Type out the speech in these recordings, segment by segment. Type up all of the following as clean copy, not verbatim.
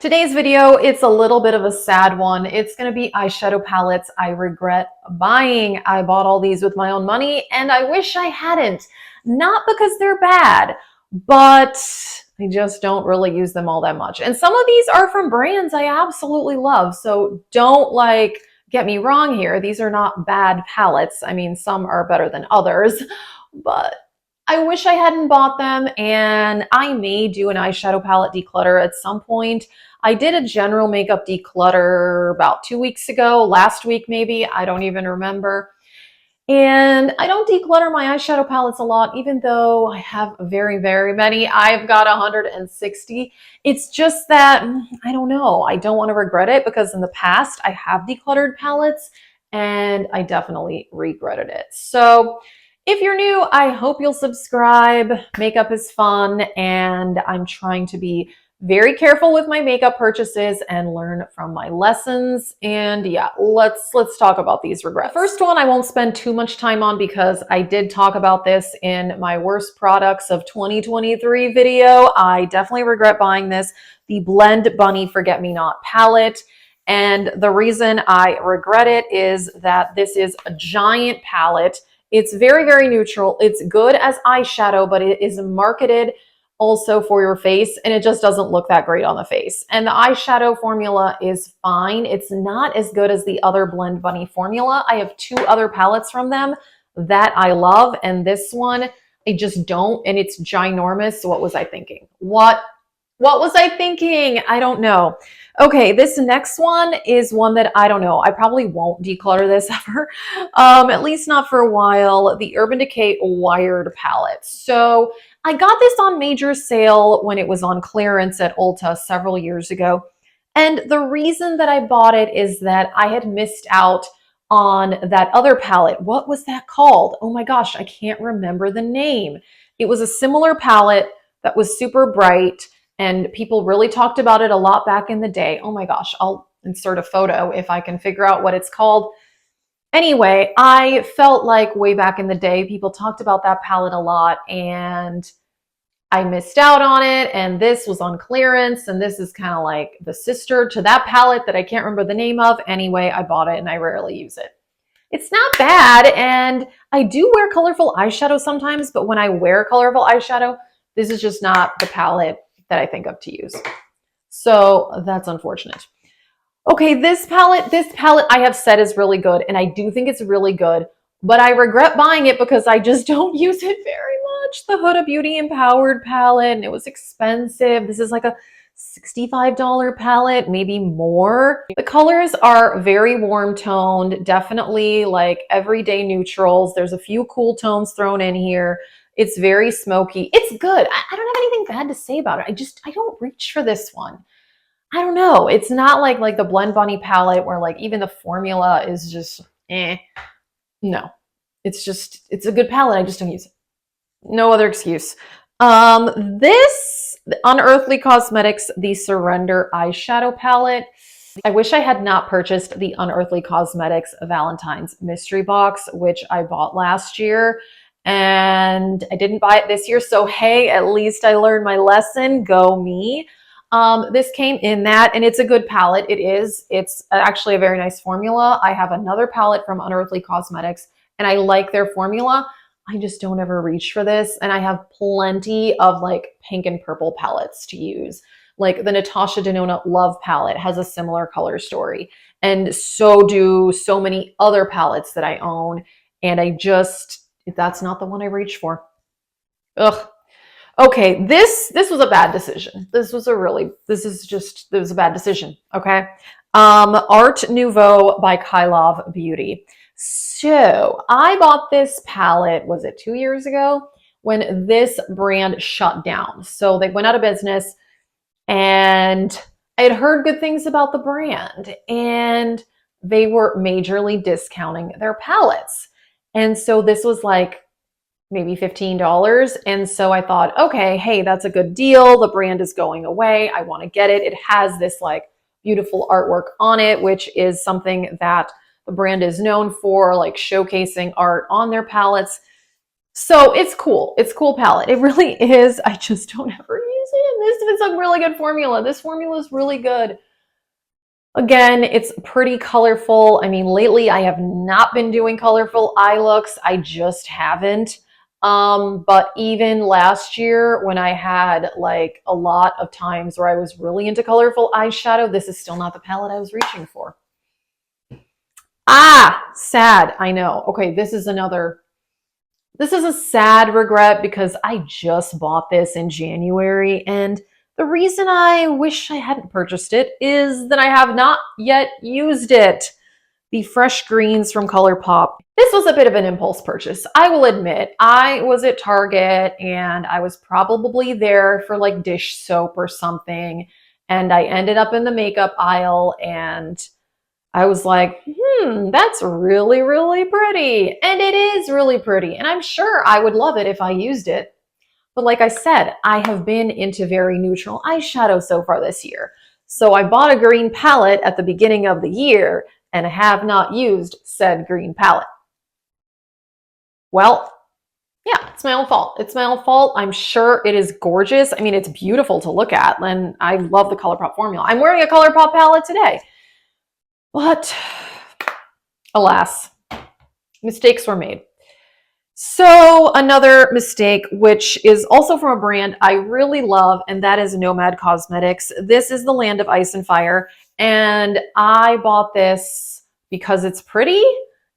Today's video, it's a little bit of a sad one. It's going to be eyeshadow palettes I regret buying. I bought all these with my own money and I wish I hadn't. Not because they're bad, but I just don't really use them all that much. And some of these are from brands I absolutely love. So don't get me wrong here. These are not bad palettes. I mean, some are better than others, but I wish I hadn't bought them, and I may do an eyeshadow palette declutter at some point. I did a general makeup declutter about 2 weeks ago, last week maybe, I don't even remember. And I don't declutter my eyeshadow palettes a lot, even though I have very, very many. I've got 160. It's just that, I don't know, I don't want to regret it because in the past I have decluttered palettes and I definitely regretted it. So if you're new, I hope you'll subscribe. Makeup is fun, and I'm trying to be very careful with my makeup purchases and learn from my lessons. And yeah, let's talk about these regrets. The first one I won't spend too much time on because I did talk about this in my worst products of 2023 video. I definitely regret buying this, the Blend Bunny Forget Me Not palette. And the reason I regret it is that this is a giant palette. It's very, very neutral. It's good as eyeshadow, but it is marketed also for your face, and it just doesn't look that great on the face. And the eyeshadow formula is fine. It's not as good as the other Blend Bunny formula. I have 2 other palettes from them that I love, and this one I just don't, and it's ginormous. So what was I thinking? What was I thinking? I don't know. Okay, this next one is one that I don't know. I probably won't declutter this ever, at least not for a while. The Urban Decay Wired palette. So I got this on major sale when it was on clearance at Ulta several years ago. And the reason that I bought it is that I had missed out on that other palette. What was that called? Oh my gosh, I can't remember the name. It was a similar palette that was super bright, and people really talked about it a lot back in the day. Oh my gosh, I'll insert a photo if I can figure out what it's called. Anyway, I felt like way back in the day, people talked about that palette a lot, and I missed out on it, and this was on clearance, and this is kind of like the sister to that palette that I can't remember the name of. Anyway, I bought it, and I rarely use it. It's not bad, and I do wear colorful eyeshadow sometimes, but when I wear colorful eyeshadow, this is just not the palette that I think of to use. So that's unfortunate. Okay, this palette I have said is really good, and I do think it's really good, but I regret buying it because I just don't use it very much. The Huda Beauty Empowered palette, and it was expensive. This is like a $65 palette, maybe more. The colors are very warm toned, definitely like everyday neutrals. There's a few cool tones thrown in here. It's very smoky. It's good. I don't have anything bad to say about it. I don't reach for this one. I don't know. It's not like the Blend Bunny palette where like even the formula is just No. It's a good palette. I just don't use it. No other excuse. This Unearthly Cosmetics, the Surrender eyeshadow palette. I wish I had not purchased the Unearthly Cosmetics Valentine's mystery box, which I bought last year. And I didn't buy it this year, so hey, at least I learned my lesson. Go me. This came in that, and it's a good palette. It's actually a very nice formula. I have another palette from Unearthly Cosmetics, and I like their formula. I just don't ever reach for this, and I have plenty of like pink and purple palettes to use. Like the Natasha Denona Love palette has a similar color story, and so do so many other palettes that I own, and that's not the one I reach for. Ugh. Okay, this was a bad decision. It was a bad decision, okay? Art Nouveau by Kylov Beauty. So I bought this palette, was it 2 years ago? When this brand shut down. So they went out of business, and I had heard good things about the brand, and they were majorly discounting their palettes. And so this was like maybe $15. And so I thought, okay, hey, that's a good deal. The brand is going away. I want to get it. It has this like beautiful artwork on it, which is something that the brand is known for, like showcasing art on their palettes. So it's cool. It's a cool palette. It really is. I just don't ever use This is a really good formula. This formula is really good. Again, it's pretty colorful. I mean, lately I have not been doing colorful eye looks. I just haven't. But even last year when I had like a lot of times where I was really into colorful eyeshadow, this is still not the palette I was reaching for. Ah, sad. I know. Okay, this is a sad regret because I just bought this in January, and the reason I wish I hadn't purchased it is that I have not yet used it. The Fresh Greens from ColourPop. This was a bit of an impulse purchase, I will admit. I was at Target and I was probably there for like dish soap or something, and I ended up in the makeup aisle and I was like, that's really, really pretty. And it is really pretty. And I'm sure I would love it if I used it. But like I said, I have been into very neutral eyeshadow so far this year. So I bought a green palette at the beginning of the year and have not used said green palette. Well, yeah, it's my own fault. It's my own fault. I'm sure it is gorgeous. I mean, it's beautiful to look at, and I love the ColourPop formula. I'm wearing a ColourPop palette today. But alas, mistakes were made. So another mistake, which is also from a brand I really love, and that is Nomad Cosmetics. This is the Land of Ice and Fire, and I bought this because it's pretty,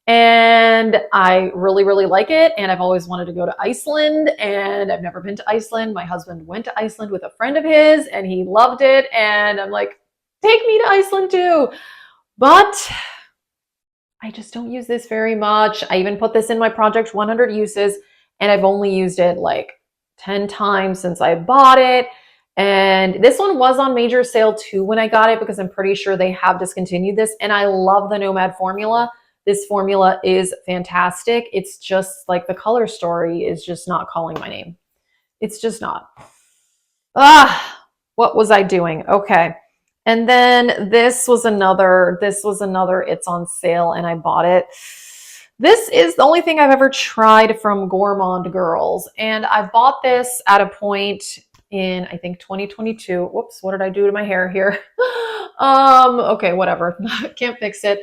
and I really, really like it, and I've always wanted to go to Iceland, and I've never been to Iceland. My husband went to Iceland with a friend of his, and he loved it, and I'm like, take me to Iceland too. But I just don't use this very much. I even put this in my Project 100 uses, and I've only used it like 10 times since I bought it. And this one was on major sale too when I got it, because I'm pretty sure they have discontinued this. And I love the Nomad formula. This formula is fantastic. It's just like the color story is just not calling my name. It's just not. What was I doing? Okay. And then this was another, it's on sale and I bought it. This is the only thing I've ever tried from Gourmand Girls. And I bought this at a point in, I think, 2022. Whoops, what did I do to my hair here? Okay, whatever. Can't fix it.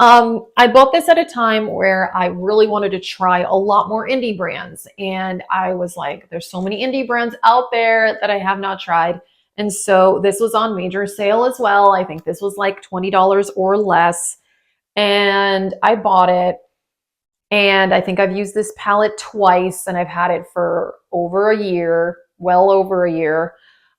I bought this at a time where I really wanted to try a lot more indie brands. And I was like, there's so many indie brands out there that I have not tried. And so this was on major sale as well. I think this was like $20 or less. And I bought it. And I think I've used this palette twice, and I've had it for over a year, well over a year.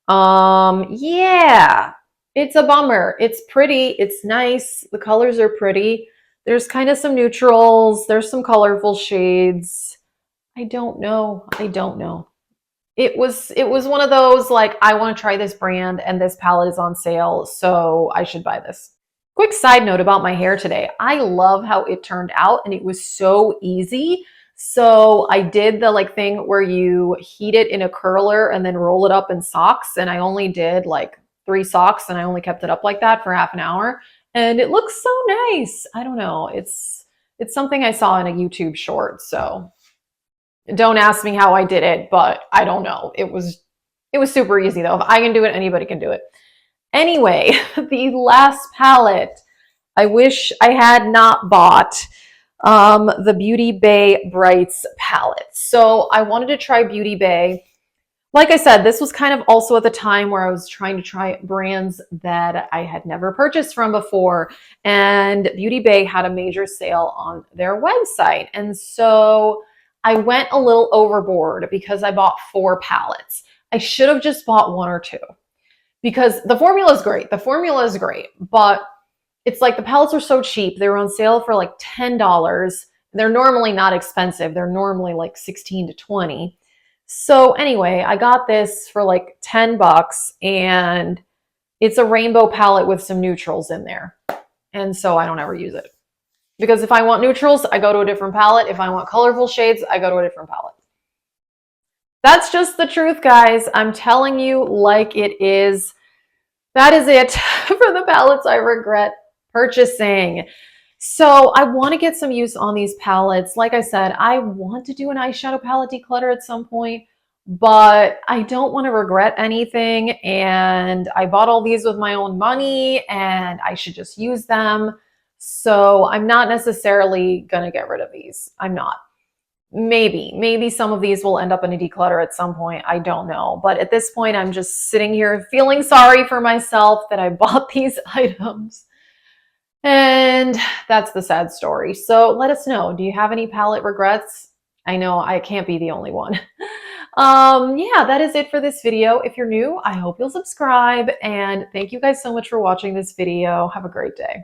Yeah, it's a bummer. It's pretty. It's nice. The colors are pretty. There's kind of some neutrals. There's some colorful shades. I don't know. It was one of those, like, I want to try this brand and this palette is on sale, so I should buy this. Quick side note about my hair today. I love how it turned out, and it was so easy. So I did the like thing where you heat it in a curler and then roll it up in socks, and I only did like 3 socks, and I only kept it up like that for half an hour, and it looks so nice. I don't know. It's something I saw in a YouTube short, so don't ask me how I did it, but I don't know. It was super easy though. If I can do it, anybody can do it. Anyway, the last palette I wish I had not bought, the Beauty Bay Brights palette. So I wanted to try Beauty Bay. Like I said, this was kind of also at the time where I was trying to try brands that I had never purchased from before. And Beauty Bay had a major sale on their website. And so I went a little overboard because I bought 4 palettes. I should have just bought 1 or 2 because the formula is great. The formula is great, but it's like the palettes are so cheap. They were on sale for like $10. They're normally not expensive. They're normally like 16 to 20. So anyway, I got this for like 10 bucks, and it's a rainbow palette with some neutrals in there. And so I don't ever use it. Because if I want neutrals, I go to a different palette. If I want colorful shades, I go to a different palette. That's just the truth, guys. I'm telling you like it is. That is it for the palettes I regret purchasing. So I want to get some use on these palettes. Like I said, I want to do an eyeshadow palette declutter at some point. but I don't want to regret anything. And I bought all these with my own money and I should just use them. So I'm not necessarily going to get rid of these. I'm not. Maybe some of these will end up in a declutter at some point. I don't know. But at this point, I'm just sitting here feeling sorry for myself that I bought these items. And that's the sad story. So let us know. Do you have any palette regrets? I know I can't be the only one. Yeah, that is it for this video. If you're new, I hope you'll subscribe. And thank you guys so much for watching this video. Have a great day.